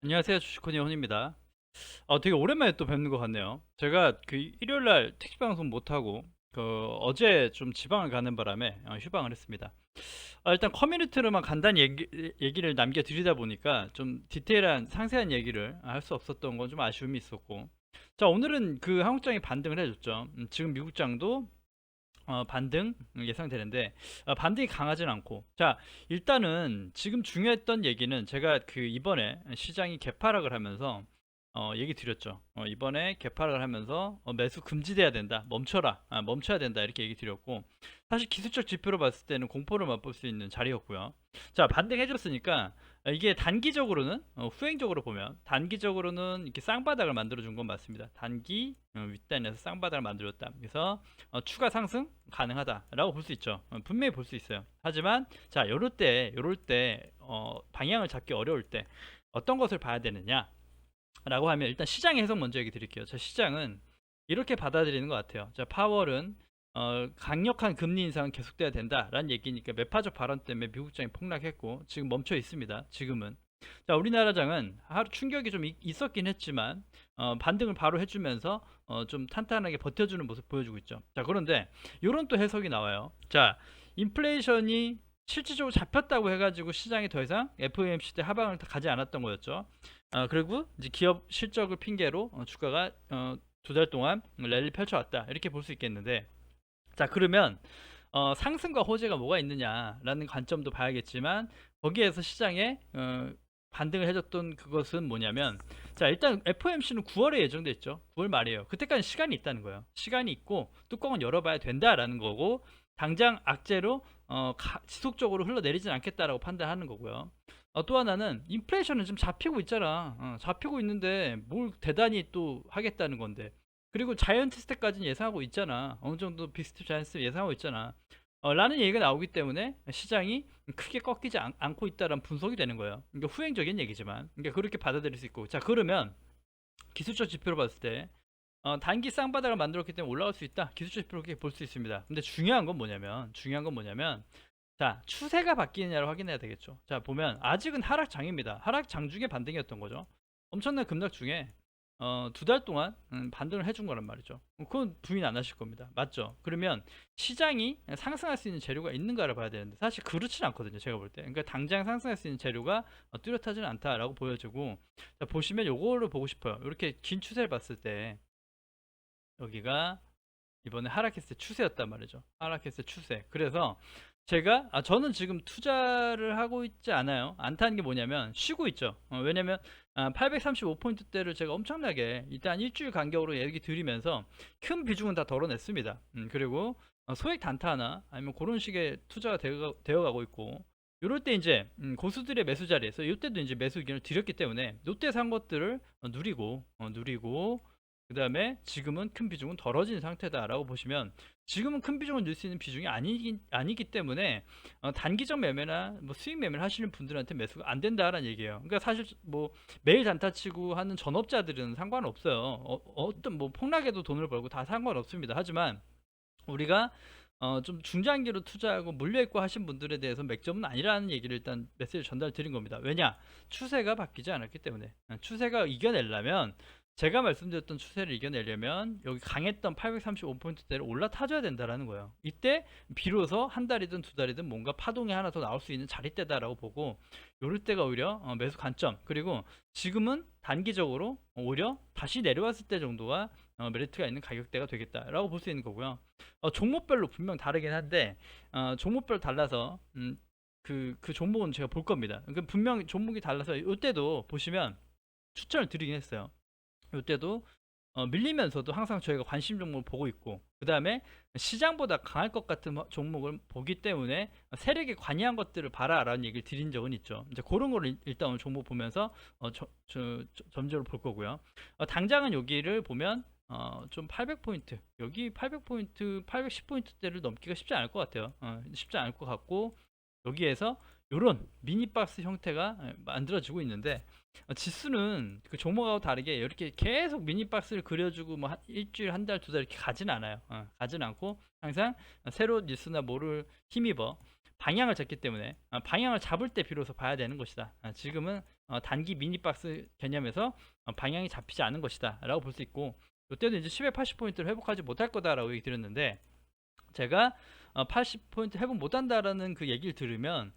안녕하세요. 주식코니 혼입니다. 되게 오랜만에 또 뵙는 것 같네요. 제가 그 일요일 날 택시 방송 못 하고 어제 좀 지방을 가는 바람에 휴방을 했습니다. 일단 커뮤니티로만 간단히 얘기를 남겨드리다 보니까 좀 디테일한 상세한 얘기를 할 수 없었던 건 좀 아쉬움이 있었고, 자, 오늘은 그 한국장이 반등을 해줬죠. 지금 미국장도 반등 예상되는데, 반등이 강하진 않고, 자, 일단은 지금 중요했던 얘기는 제가 그 이번에 시장이 개파락을 하면서 얘기 드렸죠. 이번에 개파락을 하면서 매수 금지돼야 된다, 멈춰라, 멈춰야 된다, 이렇게 얘기 드렸고, 사실 기술적 지표로 봤을 때는 공포를 맛볼 수 있는 자리였고요. 자, 반등해줬으니까 이게 단기적으로는 후행적으로 보면 단기적으로는 이렇게 쌍바닥을 만들어 준 건 맞습니다. 단기 윗단에서 쌍바닥을 만들었다. 그래서 추가 상승 가능하다라고 볼 수 있죠. 분명히 볼 수 있어요. 하지만 자, 요럴 때 방향을 잡기 어려울 때 어떤 것을 봐야 되느냐라고 하면, 일단 시장의 해석 먼저 얘기 드릴게요. 자, 시장은 이렇게 받아들이는 것 같아요. 자, 파월은 강력한 금리 인상은 계속돼야 된다라는 얘기니까 매파적 발언 때문에 미국장이 폭락했고 지금 멈춰 있습니다. 지금은. 자, 우리나라장은 하루 충격이 좀 있었긴 했지만 반등을 바로 해주면서 좀 탄탄하게 버텨주는 모습 보여주고 있죠. 자, 그런데 이런 또 해석이 나와요. 자, 인플레이션이 실질적으로 잡혔다고 해가지고 시장이 더 이상 FOMC 때 하방을 가지 않았던 거였죠. 그리고 이제 기업 실적을 핑계로 주가가 2달 동안 랠리 펼쳐왔다, 이렇게 볼 수 있겠는데, 자, 그러면 상승과 호재가 뭐가 있느냐라는 관점도 봐야겠지만, 거기에서 시장에 반등을 해줬던 그것은 뭐냐면, 자, 일단 FOMC는 9월에 예정돼 있죠. 9월 말이에요. 그때까지 시간이 있다는 거예요. 시간이 있고 뚜껑은 열어봐야 된다라는 거고, 당장 악재로 지속적으로 흘러내리진 않겠다라고 판단하는 거고요. 또 하나는 인플레이션은 좀 잡히고 있잖아. 잡히고 있는데 뭘 대단히 또 하겠다는 건데. 그리고 자이언트 스택까지는 예상하고 있잖아. 어느 정도 빅스텝 자이언트 예상하고 있잖아. 라는 얘기가 나오기 때문에 시장이 크게 꺾이지 않고 있다는 분석이 되는 거예요. 그러니까 후행적인 얘기지만, 그러니까 그렇게 받아들일 수 있고, 자, 그러면 기술적 지표로 봤을 때 단기 쌍바닥을 만들었기 때문에 올라갈 수 있다, 기술적 지표로 그렇게 볼 수 있습니다. 근데 중요한 건 뭐냐면 자, 추세가 바뀌느냐를 확인해야 되겠죠. 자, 보면 아직은 하락장입니다. 하락장 중에 반등이었던 거죠. 엄청난 급락 중에 2달 동안 반등을 해준 거란 말이죠. 그건 부인 안 하실 겁니다. 맞죠? 그러면 시장이 상승할 수 있는 재료가 있는가를 봐야 되는데, 사실 그렇진 않거든요. 제가 볼 때. 그러니까 당장 상승할 수 있는 재료가 뚜렷하지는 않다라고 보여지고, 자, 보시면 요거를 보고 싶어요. 이렇게 긴 추세를 봤을 때 여기가 이번에 하락했을 때 추세였단 말이죠. 하락했을 때 추세. 그래서 제가 저는 지금 투자를 하고 있지 않아요. 안 타는 게 뭐냐면 쉬고 있죠. 왜냐면 835포인트대를 제가 엄청나게 일단 일주일 간격으로 얘기 드리면서 큰 비중은 다 덜어냈습니다. 그리고 소액 단타나 아니면 그런 식의 투자가 되어가고 있고, 요럴 때 이제 고수들의 매수 자리에서 이때도 이제 매수 의견을 드렸기 때문에 이때 산 것들을 누리고 그 다음에 지금은 큰 비중은 덜어진 상태다라고 보시면, 지금은 큰 비중을 넣을 수 있는 비중이 아니기 때문에 단기적 매매나 뭐 수익 매매를 하시는 분들한테 매수가 안 된다라는 얘기예요. 그러니까 사실 뭐 매일 단타치고 하는 전업자들은 상관없어요. 어떤 뭐 폭락에도 돈을 벌고 다 상관없습니다. 하지만 우리가 좀 중장기로 투자하고 물려있고 하신 분들에 대해서 맥점은 아니라는 얘기를 일단 메시지를 전달 드린 겁니다. 왜냐? 추세가 바뀌지 않았기 때문에. 추세가 이겨내려면, 제가 말씀드렸던 추세를 이겨내려면 여기 강했던 835포인트대를 올라타줘야 된다라는 거예요. 이때 비로소 한 달이든 두 달이든 뭔가 파동이 하나 더 나올 수 있는 자리대다라고 보고, 요럴 때가 오히려 매수 관점, 그리고 지금은 단기적으로 오히려 다시 내려왔을 때 정도가 메리트가 있는 가격대가 되겠다라고 볼 수 있는 거고요. 종목별로 분명 다르긴 한데 종목별 달라서 그 종목은 제가 볼 겁니다. 분명 종목이 달라서 이때도 보시면 추천을 드리긴 했어요. 이때도 밀리면서도 항상 저희가 관심 종목을 보고 있고, 그 다음에 시장보다 강할 것 같은 종목을 보기 때문에 세력에 관여한 것들을 봐라 라는 얘기를 드린 적은 있죠. 이제 그런 거를 일단 오늘 종목 보면서 점적으로 볼 거고요. 당장은 여기를 보면 좀 800포인트, 여기 800포인트 810포인트대를 넘기가 쉽지 않을 것 같아요. 쉽지 않을 것 같고, 여기에서 이런 미니박스 형태가 만들어지고 있는데, 지수는 그 종목하고 다르게 이렇게 계속 미니박스를 그려주고 뭐 일주일 한 달 두 달 이렇게 가진 않아요. 가진 않고 항상 새로운 뉴스나 뭐를 힘입어 방향을 잡기 때문에 방향을 잡을 때 비로소 봐야 되는 것이다. 지금은 단기 미니박스 개념에서 방향이 잡히지 않은 것이다 라고 볼 수 있고, 이때도 이제 1080포인트를 회복하지 못할 거다라고 얘기 드렸는데, 제가 80포인트 회복 못한다라는 그 얘기를 들으면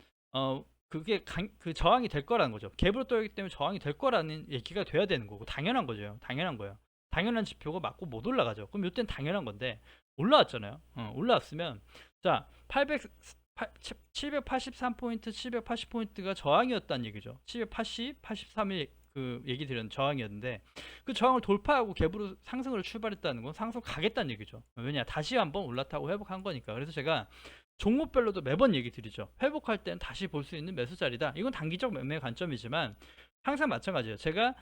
그게 그 저항이 될 거라는 거죠. 갭으로 떨기 때문에 저항이 될 거라는 얘기가 돼야 되는 거고, 당연한 거죠. 당연한 거예요. 당연한 지표가 맞고 못 올라가죠. 그럼 이때는 당연한 건데 올라왔잖아요. 올라왔으면 자 783포인트, 780포인트가 저항이었다는 얘기죠. 780, 83일 그 얘기 드렸는 저항이었는데, 그 저항을 돌파하고 갭으로 상승을 출발했다는 건 상승 가겠다는 얘기죠. 왜냐, 다시 한번 올라타고 회복한 거니까. 그래서 제가 종목별로도 매번 얘기 드리죠. 회복할 때는 다시 볼 수 있는 매수 자리다. 이건 단기적 매매 관점이지만 항상 마찬가지예요. 제가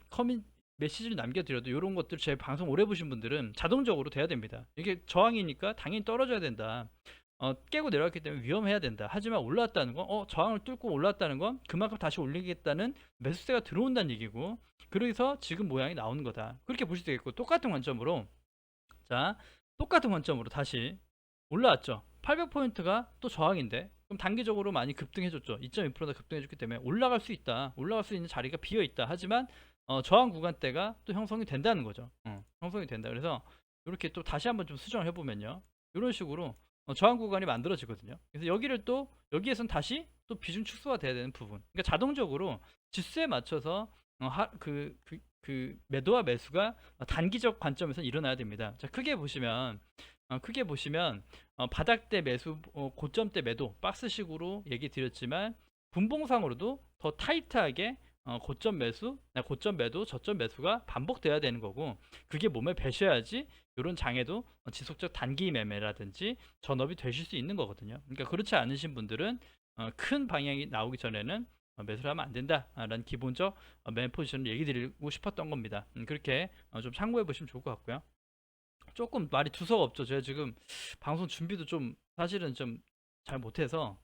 커밋 메시지를 남겨드려도 이런 것들, 제 방송 오래 보신 분들은 자동적으로 돼야 됩니다. 이게 저항이니까 당연히 떨어져야 된다. 깨고 내려왔기 때문에 위험해야 된다. 하지만 올라왔다는 건 저항을 뚫고 올라왔다는 건 그만큼 다시 올리겠다는 매수세가 들어온다는 얘기고, 그래서 지금 모양이 나오는 거다. 그렇게 보실 수 있겠고, 똑같은 관점으로 다시 올라왔죠. 800포인트가 또 저항인데, 그럼 단기적으로 많이 급등해줬죠. 2.2%나 급등해줬기 때문에 올라갈 수 있다. 올라갈 수 있는 자리가 비어있다. 하지만 저항 구간대가 또 형성이 된다는 거죠. 형성이 된다. 그래서 이렇게 또 다시 한번 좀 수정을 해보면요, 이런 식으로 저항 구간이 만들어지거든요. 그래서 여기를 또 여기에선 다시 또 비중 축소가 돼야 되는 부분. 그러니까 자동적으로 지수에 맞춰서 그 매도와 매수가 단기적 관점에서 일어나야 됩니다. 자, 크게 보시면 바닥대 매수, 고점대 매도, 박스식으로 얘기 드렸지만 분봉상으로도 더 타이트하게 고점 매수, 고점 매도, 저점 매수가 반복돼야 되는 거고, 그게 몸에 배셔야지 이런 장에도 지속적 단기 매매라든지 전업이 되실 수 있는 거거든요. 그러니까 그렇지 않으신 분들은 큰 방향이 나오기 전에는 매수를 하면 안 된다라는 기본적 매매 포지션을 얘기 드리고 싶었던 겁니다. 그렇게 좀 참고해 보시면 좋을 것 같고요. 조금 말이 두서가 없죠. 제가 지금 방송 준비도 좀 사실은 좀 잘 못해서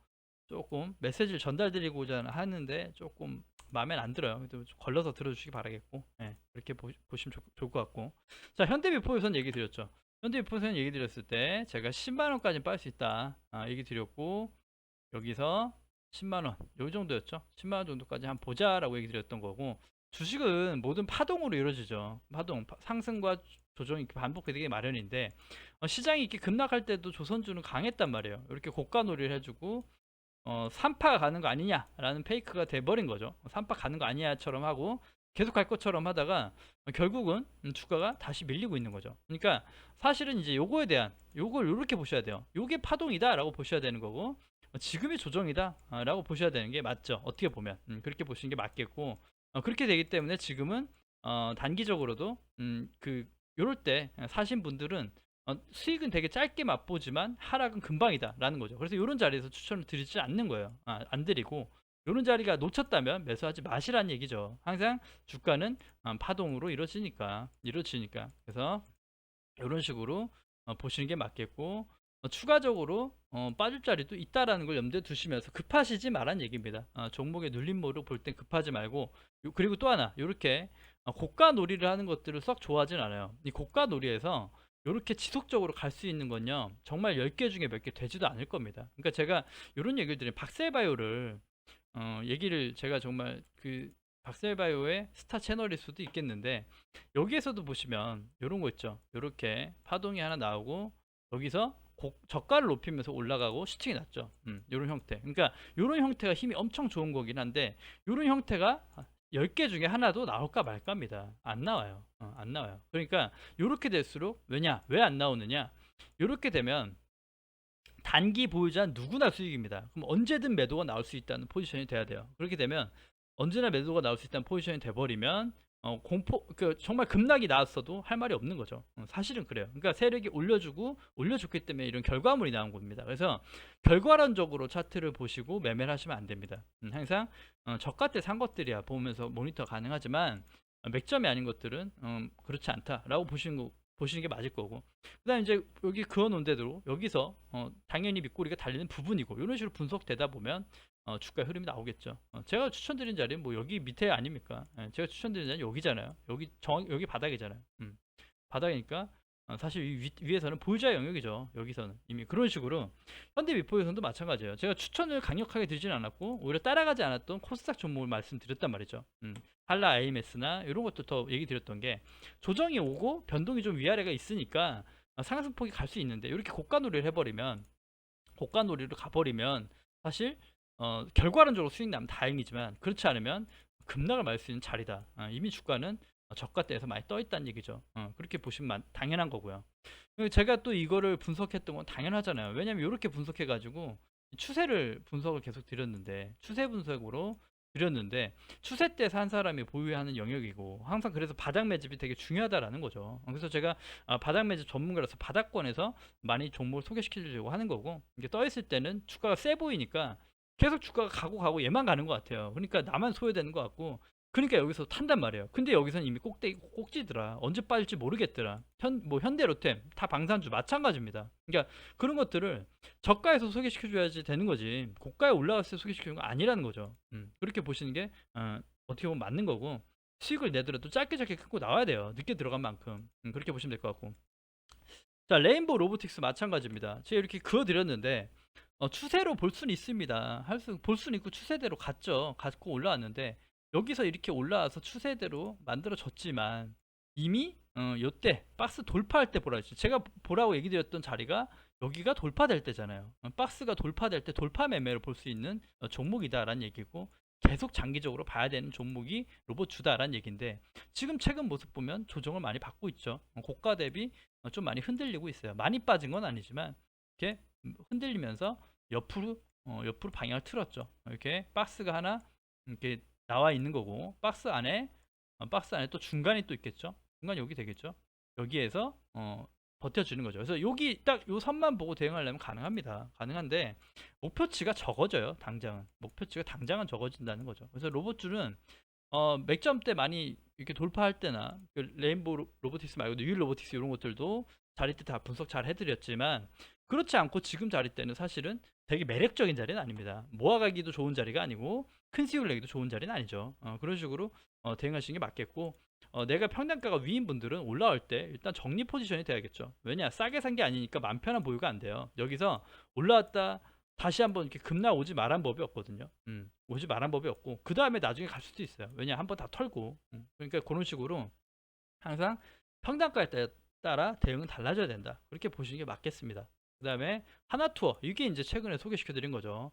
조금 메시지를 전달드리고자 하는데 조금 마음에 안 들어요. 그래도 걸러서 들어주시기 바라겠고, 그렇게 보시면 좋을 것 같고. 자, 현대비포유선 얘기 드렸죠. 현대비포유선 얘기 드렸을 때 제가 10만원까지 빨 수 있다 얘기 드렸고, 여기서 10만원 요 정도였죠. 10만원 정도까지 한번 보자라고 얘기 드렸던 거고, 주식은 모든 파동으로 이루어지죠. 상승과 조정이 이렇게 반복되기 마련인데, 시장이 이렇게 급락할 때도 조선주는 강했단 말이에요. 이렇게 고가 놀이를 해주고 3파 가는 거 아니냐라는 페이크가 돼버린 거죠. 3파 가는 거 아니냐처럼 하고 계속 갈 것처럼 하다가 결국은 주가가 다시 밀리고 있는 거죠. 그러니까 사실은 이제 요거에 대한, 요걸 이렇게 보셔야 돼요. 요게 파동이다 라고 보셔야 되는 거고, 지금이 조정이다 라고 보셔야 되는 게 맞죠. 어떻게 보면 그렇게 보시는 게 맞겠고, 그렇게 되기 때문에 지금은 단기적으로도 요럴 때 사신 분들은 수익은 되게 짧게 맛보지만 하락은 금방이다 라는 거죠. 그래서 이런 자리에서 추천을 드리지 않는 거예요. 안 드리고, 이런 자리가 놓쳤다면 매수하지 마시라는 얘기죠. 항상 주가는 파동으로 이루어지니까. 그래서 이런 식으로 보시는 게 맞겠고, 추가적으로 빠질 자리도 있다라는 걸 염두에 두시면서 급하시지 말란 얘기입니다. 종목의 눌림목으로 볼 땐 급하지 말고, 그리고 또 하나, 이렇게 고가 놀이를 하는 것들을 썩 좋아하진 않아요. 이 고가 놀이에서 이렇게 지속적으로 갈 수 있는 건요, 정말 10개 중에 몇 개 되지도 않을 겁니다. 그러니까 제가 이런 얘기를 드린 박셀바이오를 얘기를, 제가 정말 그 박셀바이오의 스타 채널일 수도 있겠는데, 여기에서도 보시면 이런 거 있죠. 이렇게 파동이 하나 나오고 여기서 저가를 높이면서 올라가고 슈팅이 났죠. 이런 형태. 그러니까 이런 형태가 힘이 엄청 좋은 거긴 한데, 이런 형태가 10개 중에 하나도 나올까 말까입니다. 안 나와요. 안 나와요. 그러니까 이렇게 될수록, 왜 안 나오느냐? 이렇게 되면 단기 보유자 누구나 수익입니다. 그럼 언제든 매도가 나올 수 있다는 포지션이 돼야 돼요. 그렇게 되면 언제나 매도가 나올 수 있다는 포지션이 돼버리면 정말 급락이 나왔어도 할 말이 없는 거죠. 사실은 그래요. 그러니까 세력이 올려줬기 때문에 이런 결과물이 나온 겁니다. 그래서 결과론적으로 차트를 보시고 매매를 하시면 안 됩니다. 항상 저가 때 산 것들이야 보면서 모니터 가능하지만, 맥점이 아닌 것들은 그렇지 않다라고 보시는 게 맞을 거고, 그 다음에 이제 여기 그어놓은 대로 여기서 당연히 밑꼬리가 달리는 부분이고, 이런 식으로 분석되다 보면 주가 흐름이 나오겠죠. 제가 추천드린 자리는 뭐 여기 밑에 아닙니까? 제가 추천드린 자리는 여기잖아요. 여기 바닥이잖아요. 바닥이니까 사실 위에서는 보유자의 영역이죠. 여기서는 이미 그런 식으로 현대미포에서도 마찬가지예요. 제가 추천을 강력하게 드리진 않았고 오히려 따라가지 않았던 코스닥 종목을 말씀드렸단 말이죠. 한라 IMS나 이런 것도 더 얘기 드렸던 게 조정이 오고 변동이 좀 위아래가 있으니까 상승폭이 갈 수 있는데 이렇게 고가놀이를 해버리면 고가놀이로 가버리면 사실 결과론적으로 수익 나면 다행이지만 그렇지 않으면 급락을 맞을 수 있는 자리다. 이미 주가는 저가대에서 많이 떠 있다는 얘기죠. 그렇게 보시면 당연한 거고요. 제가 또 이거를 분석했던 건 당연하잖아요. 왜냐면 이렇게 분석해 가지고 추세를 분석을 계속 드렸는데 추세 분석으로 드렸는데 추세 때 산 사람이 보유하는 영역이고 항상 그래서 바닥 매집이 되게 중요하다라는 거죠. 그래서 제가 바닥 매집 전문가라서 바닥권에서 많이 종목을 소개시켜 주려고 하는 거고 이게 떠 있을 때는 주가가 세 보이니까 계속 주가가 가고 얘만 가는 것 같아요. 그러니까 나만 소외되는 것 같고 그러니까 여기서 탄단 말이에요. 근데 여기서는 이미 꼭대기 꼭지더라. 언제 빠질지 모르겠더라. 현대로템 다 방산주 마찬가지입니다. 그러니까 그런 것들을 저가에서 소개시켜 줘야지 되는 거지. 고가에 올라갔을 때 소개시켜 주는 거 아니라는 거죠. 그렇게 보시는 게 어떻게 보면 맞는 거고 수익을 내더라도 짧게 끊고 나와야 돼요. 늦게 들어간 만큼. 그렇게 보시면 될 것 같고. 자, 레인보우 로보틱스 마찬가지입니다. 제가 이렇게 그어드렸는데 추세로 볼 수는 있습니다. 볼 수는 있고 추세대로 갖고 올라왔는데 여기서 이렇게 올라와서 추세대로 만들어졌지만 이미 요때 박스 돌파할 때 보라 했죠. 제가 보라고 얘기 드렸던 자리가 여기가 돌파될 때잖아요. 박스가 돌파될 때 돌파 매매를 볼 수 있는 종목이다라는 얘기고 계속 장기적으로 봐야 되는 종목이 로봇주다라는 얘기인데 지금 최근 모습 보면 조정을 많이 받고 있죠. 고가 대비 좀 많이 흔들리고 있어요. 많이 빠진 건 아니지만 이렇게 흔들리면서 옆으로 방향을 틀었죠. 이렇게 박스가 하나 이렇게 나와 있는 거고 박스 안에 또 중간이 또 있겠죠. 중간 여기 되겠죠. 여기에서 버텨주는 거죠. 그래서 여기 딱 요 선만 보고 대응하려면 가능합니다. 가능한데 목표치가 적어져요. 당장은 적어진다는 거죠. 그래서 로봇줄은 맥점대 많이 이렇게 돌파할 때나 그 레인보우 로보틱스 말고도 유일 로보틱스 이런 것들도 자리 때 다 분석 잘 해드렸지만 그렇지 않고 지금 자리 때는 사실은 되게 매력적인 자리는 아닙니다. 모아가기도 좋은 자리가 아니고 큰 수익을 내기도 좋은 자리는 아니죠. 그런 식으로 대응하시는 게 맞겠고 내가 평단가가 위인 분들은 올라올 때 일단 정리 포지션이 돼야겠죠. 왜냐 싸게 산 게 아니니까 맘 편한 보유가 안 돼요. 여기서 올라왔다 다시 한번 이렇게 급락 오지 말한 법이 없거든요. 오지 말한 법이 없고 그 다음에 나중에 갈 수도 있어요. 왜냐 한번 다 털고 그러니까 그런 식으로 항상 평단가에 따라 대응은 달라져야 된다. 그렇게 보시는 게 맞겠습니다. 그 다음에 하나투어 이게 이제 최근에 소개시켜 드린 거죠.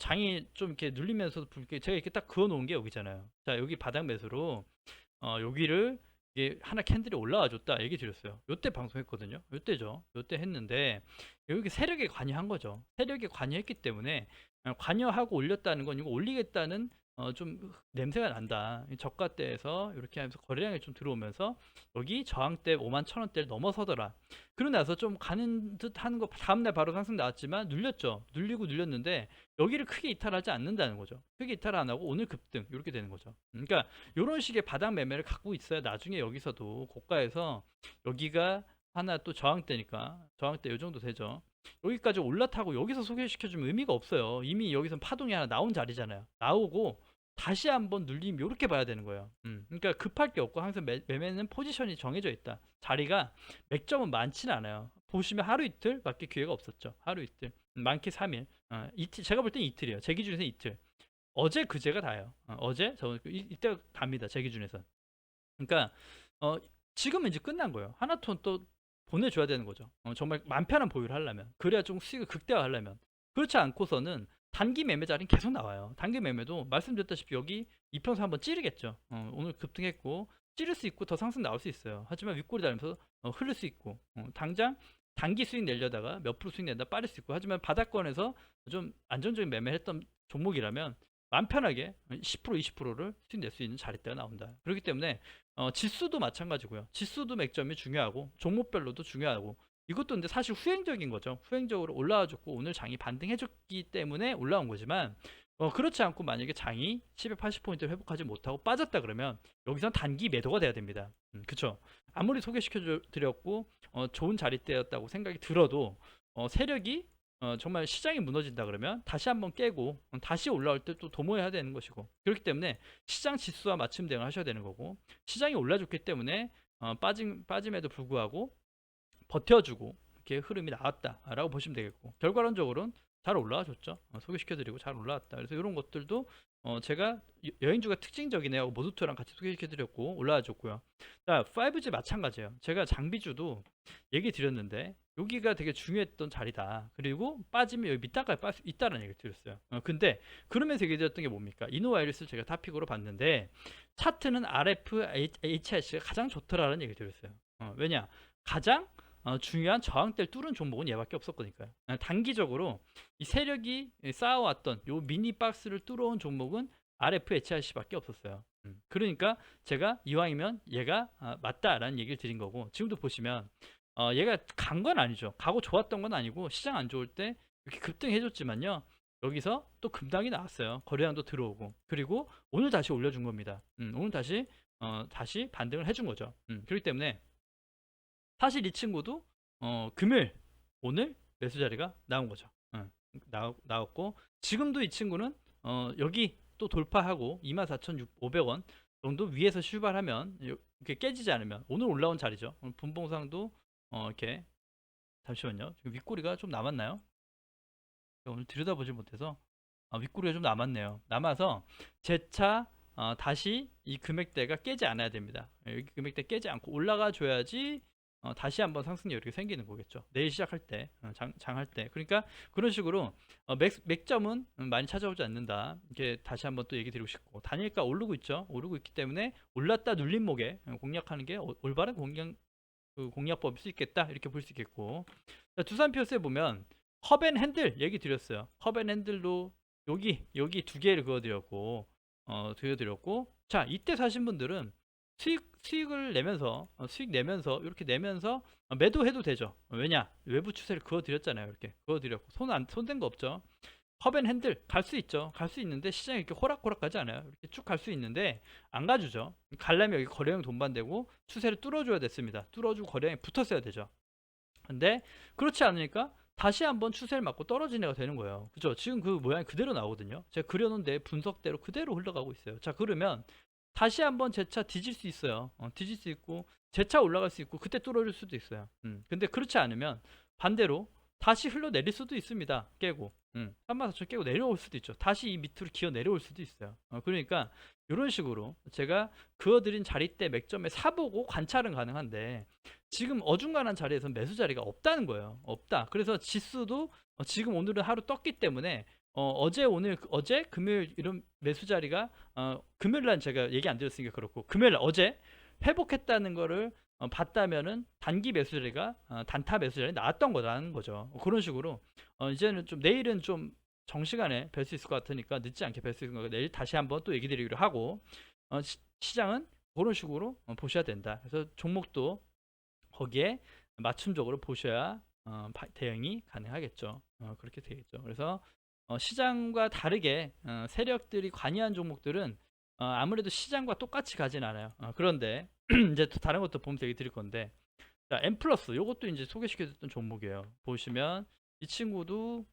장이 좀 이렇게 눌리면서 제가 이렇게 딱 그어 놓은 게 여기잖아요. 자 여기 바닥 매수로 여기를 이게 하나 캔들이 올라와 줬다 얘기 드렸어요. 요때 방송했거든요. 요때죠. 요때 했는데 여기 세력에 관여한 거죠. 세력에 관여했기 때문에 관여하고 올렸다는 건 이거 올리겠다는 좀 냄새가 난다. 저가대에서 이렇게 하면서 거래량이 좀 들어오면서 여기 저항대 51,000원대를 넘어서더라. 그러고 나서 좀 가는 듯 하는 거 다음날 바로 상승 나왔지만 눌렸죠. 눌렸는데 여기를 크게 이탈하지 않는다는 거죠. 크게 이탈 안 하고 오늘 급등 이렇게 되는 거죠. 그러니까 이런 식의 바닥 매매를 갖고 있어야 나중에 여기서도 고가에서 여기가 하나 또 저항대니까 저항대 요 정도 되죠. 여기까지 올라타고 여기서 소개시켜주면 의미가 없어요. 이미 여기서 파동이 하나 나온 자리잖아요. 나오고 다시 한번 눌림 이렇게 봐야 되는 거예요. 그러니까 급할 게 없고 항상 매매는 포지션이 정해져 있다. 자리가 맥점은 많지는 않아요. 보시면 하루 이틀 밖에 기회가 없었죠. 하루 이틀 많게 3일 이틀 제가 볼 땐 이틀이에요. 제 기준에서 이틀 어제 그제가 다예요. 어제 이때 답니다. 제 기준에선. 그러니까 지금은 이제 끝난 거예요. 하나톤 또 보내줘야 되는 거죠. 정말 맘 편한 보유를 하려면 그래야 좀 수익을 극대화하려면 그렇지 않고서는 단기 매매 자리는 계속 나와요. 단기 매매도 말씀드렸다시피 여기 이평선 한번 찌르겠죠. 오늘 급등했고 찌를 수 있고 더 상승 나올 수 있어요. 하지만 윗골이 달면서 흐를 수 있고 당장 단기 수익 내려다가 몇 프로 수익 낸다 빠질 수 있고 하지만 바닥권에서 좀 안정적인 매매를 했던 종목이라면 맘 편하게 10% 20%를 수익 낼 수 있는 자리대가 나온다. 그렇기 때문에 지수도 마찬가지고요. 지수도 맥점이 중요하고 종목별로도 중요하고 이것도 근데 사실 후행적인 거죠. 후행적으로 올라와줬고 오늘 장이 반등해줬기 때문에 올라온 거지만 그렇지 않고 만약에 장이 780포인트를 회복하지 못하고 빠졌다 그러면 여기선 단기 매도가 돼야 됩니다. 그쵸? 아무리 소개시켜 드렸고 좋은 자리대였다고 생각이 들어도 세력이 정말 시장이 무너진다 그러면 다시 한번 깨고 다시 올라올 때 또 도모해야 되는 것이고 그렇기 때문에 시장 지수와 맞춤 대응을 하셔야 되는 거고 시장이 올라줬기 때문에 빠짐에도 불구하고 버텨주고 이렇게 흐름이 나왔다라고 보시면 되겠고, 결과론적으로는 잘 올라와줬죠. 소개시켜드리고 잘 올라왔다. 그래서 이런 것들도 제가 여행주가 특징적이네요. 모두투랑 같이 소개시켜드렸고 올라와줬고요. 자, 5G 마찬가지예요. 제가 장비주도 얘기 드렸는데 여기가 되게 중요했던 자리다. 그리고 빠지면 여기 밑단까지 빠질 수 있다는 얘기를 드렸어요. 근데 그러면서 얘기 드렸던 게 뭡니까? 이노와이리스를 제가 타픽으로 봤는데 차트는 RF, HIC가 가장 좋더라는 얘기를 드렸어요. 왜냐? 가장 중요한 저항대를 뚫은 종목은 얘밖에 없었거니까요. 단기적으로 이 세력이 쌓아왔던 요 미니 박스를 뚫어온 종목은 RF, HIC밖에 없었어요. 그러니까 제가 이왕이면 얘가 맞다라는 얘기를 드린 거고, 지금도 보시면 얘가 간 건 아니죠. 가고 좋았던 건 아니고 시장 안 좋을 때 이렇게 급등해줬지만요. 여기서 또 급락이 나왔어요. 거래량도 들어오고, 그리고 오늘 다시 올려준 겁니다. 오늘 다시 반등을 해준 거죠. 그렇기 때문에 사실 이 친구도 금요일 오늘 매수 자리가 나온 거죠. 나왔고, 지금도 이 친구는 여기 또 돌파하고 24,500원 정도 위에서 출발하면 이렇게 깨지지 않으면 오늘 올라온 자리죠. 오늘 분봉상도 이렇게, 잠시만요. 지금 윗꼬리가 좀 남았나요? 오늘 들여다보지 못해서 윗꼬리가 좀 남았네요. 남아서 재차 다시 이 금액대가 깨지 않아야 됩니다. 여기 금액대 깨지 않고 올라가 줘야지 다시 한번 상승률이 이렇게 생기는 거겠죠. 내일 시작할 때, 장할 때. 그러니까 그런 식으로 맥점은 많이 찾아오지 않는다. 이렇게 다시 한번 또 얘기 드리고 싶고, 단일가 오르고 있죠. 오르고 있기 때문에 올랐다 눌린 목에 공략하는 게 올바른 공략법일 수 있겠다. 이렇게 볼 수 있겠고, 자, 두산피어스에 보면 컵앤핸들 얘기 드렸어요. 컵앤핸들도 여기 두 개를 그어드렸고, 자, 이때 사신 분들은 수익을 내면서 수익 내면서 이렇게 내면서 매도해도 되죠. 왜냐? 외부 추세를 그어드렸잖아요. 이렇게 그어드렸고 손댄 거 없죠. 컵앤핸들 갈 수 있죠. 갈 수 있는데 시장이 이렇게 호락호락 가지 않아요. 이렇게 쭉 갈 수 있는데 안 가주죠. 가려면 여기 거래량 동반되고 추세를 뚫어줘야 됐습니다. 뚫어주고 거래량이 붙었어야 되죠. 근데 그렇지 않으니까 다시 한번 추세를 맞고 떨어진 애가 되는 거예요. 그죠? 지금 그 모양이 그대로 나오거든요. 제가 그려놓은 데 분석대로 그대로 흘러가고 있어요. 자, 그러면 다시 한번 제 차 뒤질 수 있어요. 뒤질 수 있고 제 차 올라갈 수 있고 그때 뚫어질 수도 있어요. 근데 그렇지 않으면 반대로 다시 흘러내릴 수도 있습니다. 깨고 34,000 깨고 내려올 수도 있죠. 다시 이 밑으로 기어 내려올 수도 있어요. 그러니까 이런 식으로 제가 그어드린 자리대 맥점에 사보고 관찰은 가능한데 지금 어중간한 자리에서 매수 자리가 없다는 거예요. 없다. 그래서 지수도 지금 오늘은 하루 떴기 때문에 어제 금요일 이런 매수 자리가 금요일날 제가 얘기 안 드렸으니까 그렇고, 금요일 어제 회복했다는 거를 봤다면은 단기 매수 자리가 단타 매수 자리 나왔던 거라는 거죠. 그런 식으로 이제는 좀 내일은 좀 정시간에 뵐 수 있을 것 같으니까 늦지 않게 뵐 수 있을 거니까 내일 다시 한번 또 얘기 드리기로 하고, 시장은 그런 식으로 보셔야 된다. 그래서 종목도 거기에 맞춤적으로 보셔야 대응이 가능하겠죠. 그렇게 되겠죠. 그래서 시장과 다르게 세력들이 관여한 종목들은 아무래도 시장과 똑같이 가진 않아요. 그런데 이제 또 다른 것도 보면서 얘기 드릴 건데, 자, M 플러스 요것도 이제 소개시켜줬던 종목이에요. 보시면 이 친구도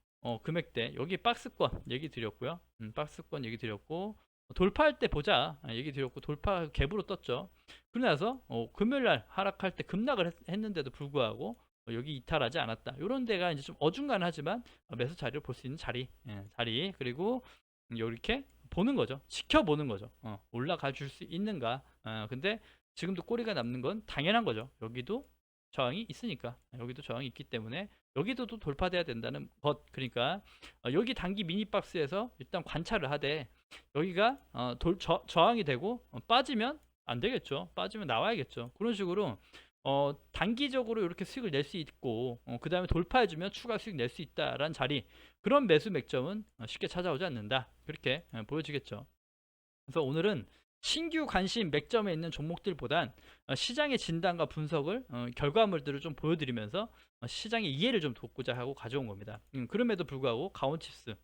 금액대 여기 박스권 얘기 드렸고요. 박스권 얘기 드렸고, 돌파할 때 보자 얘기 드렸고, 돌파 갭으로 떴죠. 그러고 나서 금요일날 하락할 때 급락을 했는데도 불구하고 여기 이탈하지 않았다. 이런 데가 이제 좀 어중간하지만 매수 자리를 볼 수 있는 자리, 그리고 이렇게 보는 거죠. 지켜보는 거죠. 올라가 줄 수 있는가. 근데 지금도 꼬리가 남는 건 당연한 거죠. 여기도 저항이 있으니까, 여기도 저항이 있기 때문에 여기도 또 돌파돼야 된다는 것. 그러니까 여기 단기 미니 박스에서 일단 관찰을 하되 여기가 저항이 되고 빠지면 안 되겠죠. 빠지면 나와야겠죠. 그런 식으로 단기적으로 이렇게 수익을 낼 수 있고, 그 다음에 돌파해주면 추가 수익 낼 수 있다라는 자리, 그런 매수 맥점은 쉽게 찾아오지 않는다. 그렇게 보여지겠죠. 그래서 오늘은 신규 관심 맥점에 있는 종목들보단 시장의 진단과 분석을 결과물들을 좀 보여드리면서 시장의 이해를 좀 돕고자 하고 가져온 겁니다. 그럼에도 불구하고 가온칩스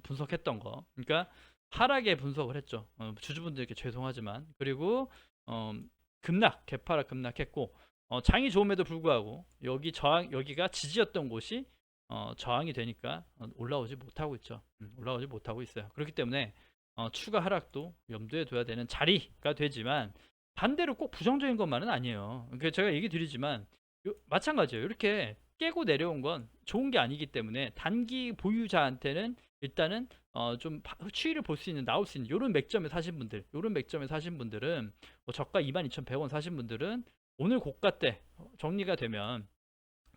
분석했던 거, 그러니까 하락의 분석을 했죠. 주주분들께 죄송하지만. 그리고 개파락 급락했고, 장이 좋음에도 불구하고 여기가 지지였던 곳이 저항이 되니까 올라오지 못하고 있죠. 올라오지 못하고 있어요. 그렇기 때문에 추가 하락도 염두에 둬야 되는 자리가 되지만 반대로 꼭 부정적인 것만은 아니에요. 그러니까 제가 얘기 드리지만 마찬가지예요. 이렇게 깨고 내려온 건 좋은 게 아니기 때문에 단기 보유자한테는 일단은 좀 추이를 볼 수 있는 나올 수 있는 요런 맥점에 사신 분들, 요런 맥점에 사신 분들은 뭐 저가 22,100원 사신 분들은 오늘 고가 때 정리가 되면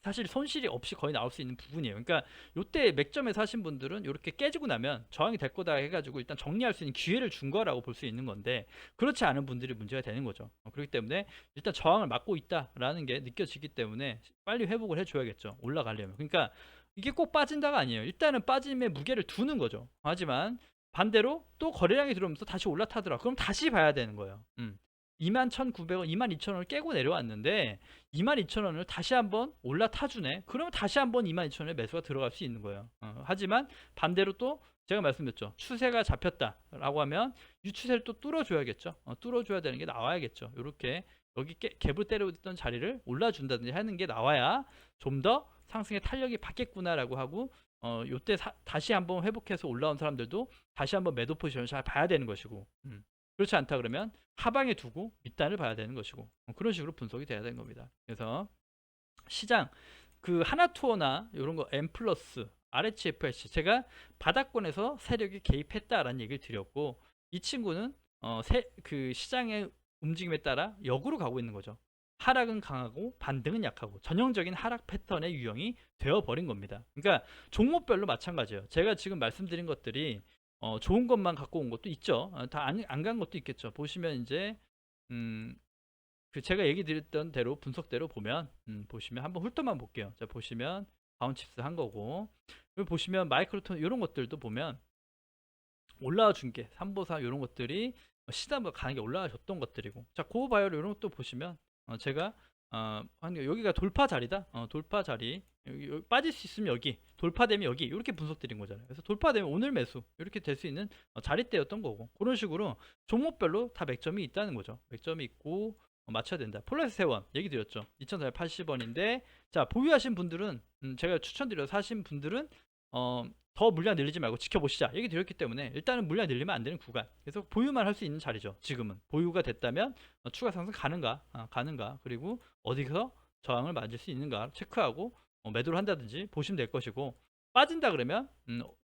사실 손실이 없이 거의 나올 수 있는 부분이에요. 그러니까 요때 맥점에 사신 분들은 이렇게 깨지고 나면 저항이 될 거다 해가지고 일단 정리할 수 있는 기회를 준 거라고 볼 수 있는 건데, 그렇지 않은 분들이 문제가 되는 거죠. 그렇기 때문에 일단 저항을 막고 있다라는 게 느껴지기 때문에 빨리 회복을 해줘야겠죠. 올라가려면. 그러니까 이게 꼭 빠진다가 아니에요. 일단은 빠짐의 무게를 두는 거죠. 하지만 반대로 또 거래량이 들어오면서 다시 올라타더라. 그럼 다시 봐야 되는 거예요. 21,900원, 22,000원을 깨고 내려왔는데 22,000원을 다시 한번 올라타주네. 그러면 다시 한번 22,000원에 매수가 들어갈 수 있는 거예요. 하지만 반대로 또 제가 말씀드렸죠. 추세가 잡혔다라고 하면 이 추세를 또 뚫어줘야겠죠. 뚫어줘야 되는 게 나와야겠죠. 이렇게 여기 갭을 때려있던 자리를 올라준다든지 하는 게 나와야 좀 더 상승의 탄력이 받겠구나라고 하고 요때 다시 한번 회복해서 올라온 사람들도 다시 한번 매도 포지션을 잘 봐야 되는 것이고, 그렇지 않다 그러면 하방에 두고 밑단을 봐야 되는 것이고, 그런 식으로 분석이 돼야 되는 겁니다. 그래서 시장 그 하나투어나 이런 거 M 플러스 RHFLC 제가 바닥권에서 세력이 개입했다라는 얘기를 드렸고, 이 친구는 그 시장의 움직임에 따라 역으로 가고 있는 거죠. 하락은 강하고 반등은 약하고 전형적인 하락 패턴의 유형이 되어버린 겁니다. 그러니까 종목별로 마찬가지예요. 제가 지금 말씀드린 것들이 좋은 것만 갖고 온 것도 있죠. 다 안 간 것도 있겠죠. 보시면 이제 그 제가 얘기 드렸던 대로 분석대로 보면 보시면 한번 훑어만 볼게요. 자, 보시면 바운칩스 한 거고, 여기 보시면 마이크로톤 이런 것들도 보면 올라와 준 게 3보사 이런 것들이 시단보다 강하게 올라와줬던 것들이고, 자, 고바이오 이런 것도 보시면 제가 여기가 돌파 자리다. 돌파 자리 여기 빠질 수 있으면 여기 돌파되면 여기 이렇게 분석드린 거잖아요. 그래서 돌파되면 오늘 매수 이렇게 될 수 있는 자리대였던 거고, 그런 식으로 종목별로 다 맥점이 있다는 거죠. 맥점이 있고 맞춰야 된다. 폴라리스 세원 얘기 드렸죠. 2,480원인데 자, 보유하신 분들은 제가 추천드려서 사신 분들은 더 물량 늘리지 말고 지켜보시자 얘기 드렸기 때문에 일단은 물량 늘리면 안 되는 구간, 그래서 보유만 할 수 있는 자리죠. 지금은 보유가 됐다면 추가 상승 가는가, 그리고 어디서 저항을 맞을 수 있는가 체크하고 매도를 한다든지 보시면 될 것이고, 빠진다 그러면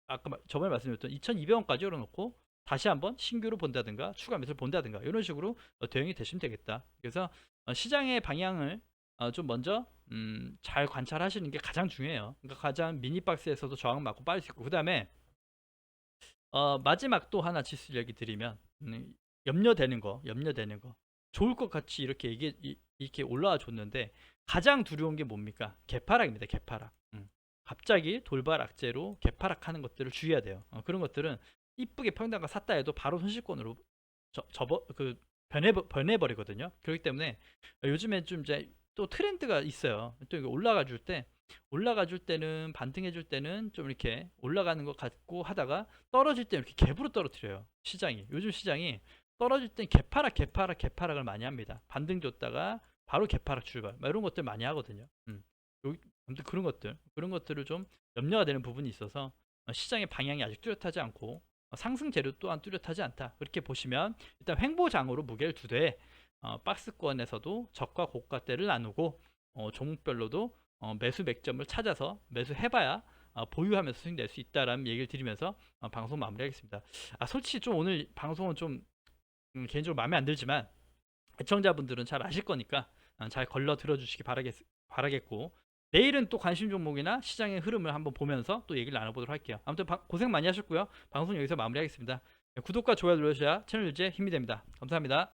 아까 저번에 말씀드렸던 2,200원까지 열어놓고 다시 한번 신규로 본다든가 추가 매수를 본다든가 이런 식으로 대응이 되시면 되겠다. 그래서 시장의 방향을 좀 먼저 잘 관찰하시는 게 가장 중요해요. 그러니까 가장 미니박스에서도 저항 맞고 빠질 수 있고, 그 다음에 마지막 또 하나 지수 얘기 드리면 염려되는 거 좋을 것 같이 이렇게 올라와 줬는데 가장 두려운 게 뭡니까? 개파락입니다. 개파락. 갑자기 돌발 악재로 개파락하는 것들을 주의해야 돼요. 그런 것들은 이쁘게 평단가 샀다 해도 바로 손실권으로 변해버리거든요. 그렇기 때문에 요즘에 좀 이제 또 트렌드가 있어요. 또 이거 올라가 줄 때는 반등해 줄 때는 좀 이렇게 올라가는 것 같고 하다가 떨어질 때 이렇게 갭으로 떨어뜨려요. 시장이 요즘 시장이 떨어질 땐 개파락을 많이 합니다. 반등 줬다가 바로 개파락 출발 이런 것들 많이 하거든요. 아무튼 그런 것들을 좀 염려가 되는 부분이 있어서 시장의 방향이 아직 뚜렷하지 않고 상승 재료 또한 뚜렷하지 않다. 그렇게 보시면 일단 횡보장으로 무게를 두되 박스권에서도 저가 고가대를 나누고 종목별로도 매수 맥점을 찾아서 매수해봐야 보유하면서 수익 낼 수 있다라는 얘기를 드리면서 방송 마무리하겠습니다. 솔직히 좀 오늘 방송은 좀 개인적으로 마음에 안 들지만 애청자분들은 잘 아실 거니까 잘 걸러 들어주시기 바라겠고, 내일은 또 관심 종목이나 시장의 흐름을 한번 보면서 또 얘기를 나눠보도록 할게요. 아무튼 고생 많이 하셨고요. 방송 여기서 마무리하겠습니다. 구독과 좋아요 눌러주셔야 채널 유지에 힘이 됩니다. 감사합니다.